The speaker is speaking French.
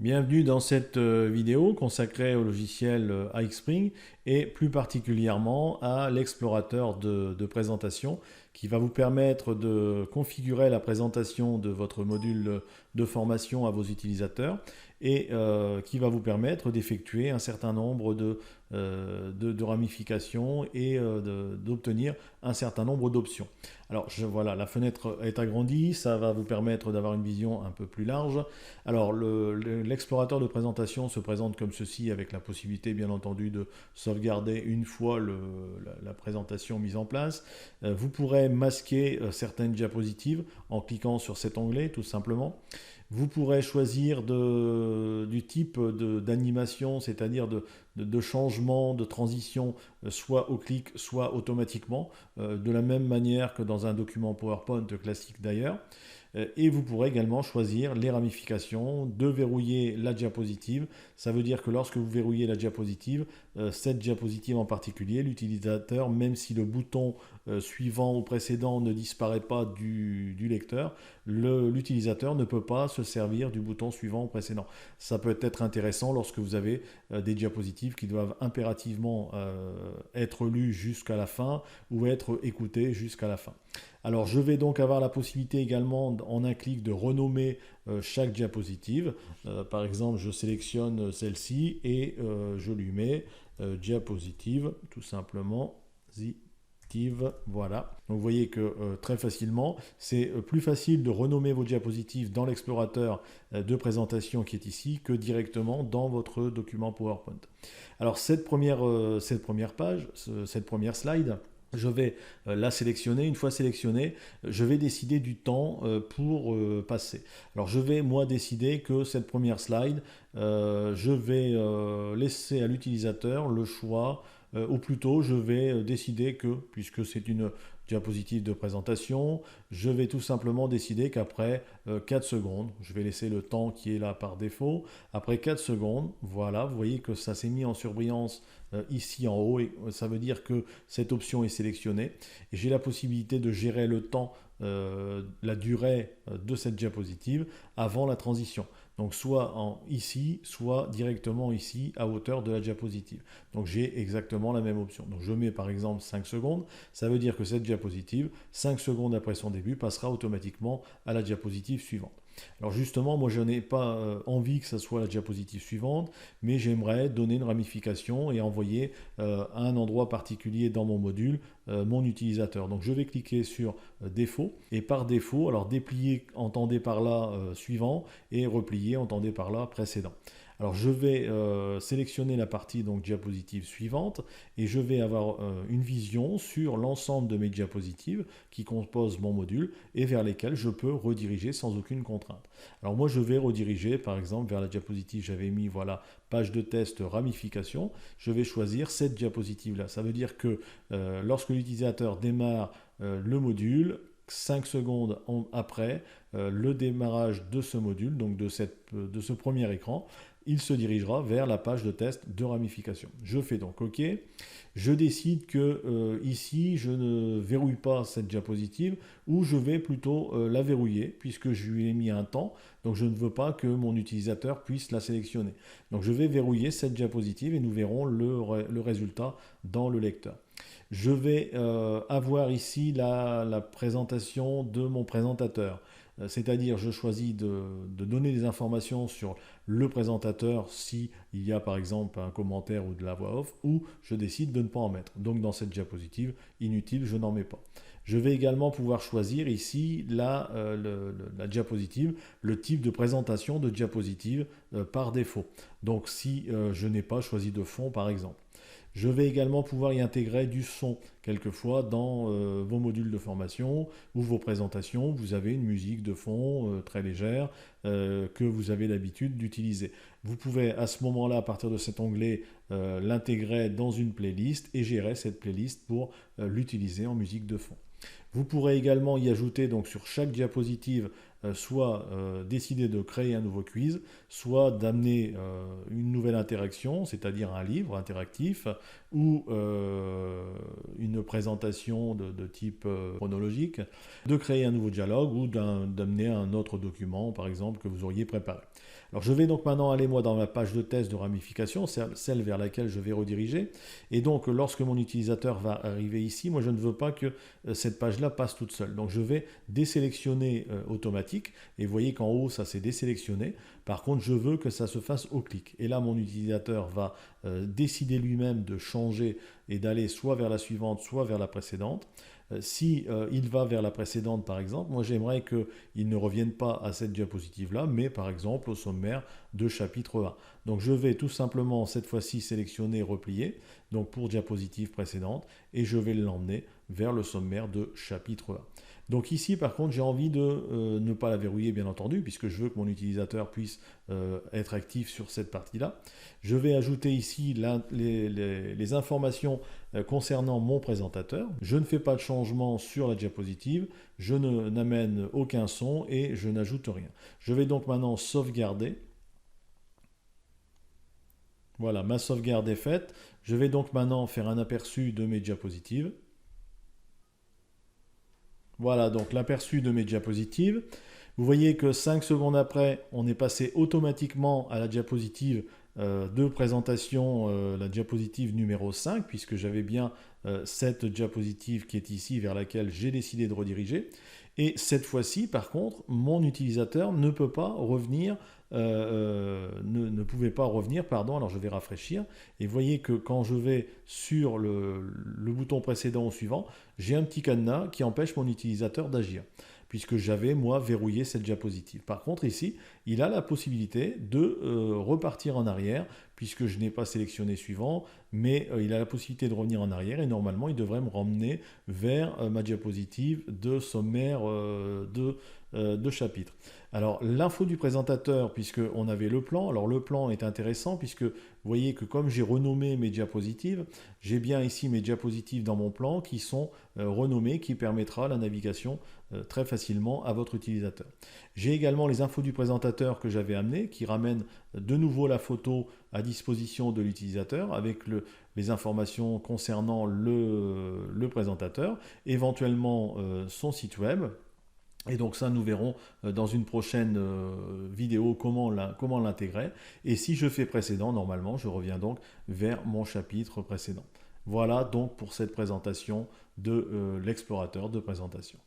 Bienvenue dans cette vidéo consacrée au logiciel iXpring et plus particulièrement à l'explorateur de présentation qui va vous permettre de configurer la présentation de votre module de formation à vos utilisateurs et qui va vous permettre d'effectuer un certain nombre de ramifications et d'obtenir un certain nombre d'options. Alors voilà, la fenêtre est agrandie, ça va vous permettre d'avoir une vision un peu plus large. Alors l'explorateur de présentation se présente comme ceci avec la possibilité bien entendu de sauvegarder une fois la présentation mise en place. Vous pourrez masquer certaines diapositives en cliquant sur cet onglet tout simplement. Vous pourrez choisir du type d'animation, c'est-à-dire de changement, de transition, soit au clic, soit automatiquement, de la même manière que dans un document PowerPoint classique d'ailleurs. Et vous pourrez également choisir les ramifications, de verrouiller la diapositive. Ça veut dire que lorsque vous verrouillez la diapositive, cette diapositive en particulier, l'utilisateur, même si le bouton suivant ou précédent ne disparaît pas du lecteur, l'utilisateur ne peut pas se servir du bouton suivant ou précédent. Ça peut être intéressant lorsque vous avez des diapositives qui doivent impérativement être lues jusqu'à la fin ou être écoutées jusqu'à la fin. Alors je vais donc avoir la possibilité également en un clic de renommer chaque diapositive. Par exemple, je sélectionne celle-ci et je lui mets diapositive, tout simplement, voilà. Donc vous voyez que très facilement, c'est plus facile de renommer vos diapositives dans l'explorateur de présentation qui est ici que directement dans votre document PowerPoint. Alors cette première page, cette première slide, je vais la sélectionner. Une fois sélectionnée, je vais décider du temps pour passer. Alors je vais moi décider que cette première slide, je vais laisser à l'utilisateur le choix, ou plutôt je vais décider que, puisque c'est une diapositive de présentation, je vais tout simplement décider qu'après 4 secondes, je vais laisser le temps qui est là par défaut, après 4 secondes, voilà, vous voyez que ça s'est mis en surbrillance ici en haut, et ça veut dire que cette option est sélectionnée, et j'ai la possibilité de gérer le temps, la durée de cette diapositive avant la transition. Donc soit ici, soit directement ici à hauteur de la diapositive. Donc j'ai exactement la même option. Donc je mets par exemple 5 secondes, ça veut dire que cette diapositive, 5 secondes après son début, passera automatiquement à la diapositive suivante. Alors justement, moi je n'ai pas envie que ce soit la diapositive suivante, mais j'aimerais donner une ramification et envoyer à un endroit particulier dans mon module mon utilisateur. Donc je vais cliquer sur défaut, et par défaut, alors déplier, entendez par là suivant, et replier, entendez par là précédent. Alors je vais sélectionner la partie donc diapositive suivante et je vais avoir une vision sur l'ensemble de mes diapositives qui composent mon module et vers lesquelles je peux rediriger sans aucune contrainte. Alors moi je vais rediriger par exemple vers la diapositive, j'avais mis voilà page de test ramification, je vais choisir cette diapositive là. Ça veut dire que lorsque l'utilisateur démarre le module, 5 secondes après le démarrage de ce module, donc de ce premier écran, il se dirigera vers la page de test de ramification. Je fais donc OK. Je décide que ici, je ne verrouille pas cette diapositive ou je vais plutôt la verrouiller puisque je lui ai mis un temps. Donc je ne veux pas que mon utilisateur puisse la sélectionner. Donc je vais verrouiller cette diapositive et nous verrons le résultat dans le lecteur. Je vais avoir ici la présentation de mon présentateur. C'est-à-dire, je choisis de donner des informations sur le présentateur s'il y a par exemple un commentaire ou de la voix off, ou je décide de ne pas en mettre. Donc dans cette diapositive, inutile, je n'en mets pas. Je vais également pouvoir choisir ici la diapositive, le type de présentation de diapositive par défaut. Donc si je n'ai pas choisi de fond par exemple. Je vais également pouvoir y intégrer du son. Quelquefois, dans vos modules de formation ou vos présentations, vous avez une musique de fond très légère que vous avez l'habitude d'utiliser. Vous pouvez à ce moment-là, à partir de cet onglet, l'intégrer dans une playlist et gérer cette playlist pour l'utiliser en musique de fond. Vous pourrez également y ajouter donc sur chaque diapositive soit décider de créer un nouveau quiz, soit d'amener une nouvelle interaction, c'est-à-dire un livre interactif ou une présentation de type chronologique, de créer un nouveau dialogue ou d'amener un autre document, par exemple, que vous auriez préparé. Alors je vais donc maintenant aller moi dans ma page de test de ramification, celle vers laquelle je vais rediriger. Et donc lorsque mon utilisateur va arriver ici, moi je ne veux pas que cette page-là passe toute seule. Donc je vais désélectionner automatique. Et vous voyez qu'en haut ça s'est désélectionné. Par contre je veux que ça se fasse au clic. Et là mon utilisateur va décider lui-même de changer et d'aller soit vers la suivante, soit vers la précédente. Si il va vers la précédente par exemple, moi j'aimerais qu'il ne revienne pas à cette diapositive-là, mais par exemple au sommaire de chapitre 1. Donc je vais tout simplement cette fois-ci sélectionner replier, donc pour diapositive précédente, et je vais l'emmener vers le sommaire de chapitre 1. Donc ici, par contre, j'ai envie de ne pas la verrouiller, bien entendu, puisque je veux que mon utilisateur puisse être actif sur cette partie-là. Je vais ajouter ici les informations concernant mon présentateur. Je ne fais pas de changement sur la diapositive, je n'amène aucun son et je n'ajoute rien. Je vais donc maintenant sauvegarder. Voilà, ma sauvegarde est faite. Je vais donc maintenant faire un aperçu de mes diapositives. Voilà donc l'aperçu de mes diapositives. Vous voyez que 5 secondes après, on est passé automatiquement à la diapositive de présentation, la diapositive numéro 5, puisque j'avais bien cette diapositive qui est ici vers laquelle j'ai décidé de rediriger. Et cette fois-ci, par contre, mon utilisateur ne peut pas revenir, ne pouvait pas revenir, pardon, alors je vais rafraîchir, et vous voyez que quand je vais sur le bouton précédent au suivant, j'ai un petit cadenas qui empêche mon utilisateur d'agir, puisque j'avais, moi, verrouillé cette diapositive. Par contre, ici, il a la possibilité de repartir en arrière, puisque je n'ai pas sélectionné suivant, mais il a la possibilité de revenir en arrière, et normalement, il devrait me ramener vers ma diapositive de sommaire de chapitre. Alors, l'info du présentateur, puisqu'on avait le plan, alors le plan est intéressant, puisque vous voyez que comme j'ai renommé mes diapositives, j'ai bien ici mes diapositives dans mon plan qui sont renommées, qui permettra la navigation très facilement à votre utilisateur. J'ai également les infos du présentateur que j'avais amené, qui ramènent de nouveau la photo à disposition de l'utilisateur avec les informations concernant le présentateur, éventuellement son site web. Et donc ça, nous verrons dans une prochaine vidéo comment l'intégrer. Et si je fais précédent, normalement, je reviens donc vers mon chapitre précédent. Voilà donc pour cette présentation de l'explorateur de présentation.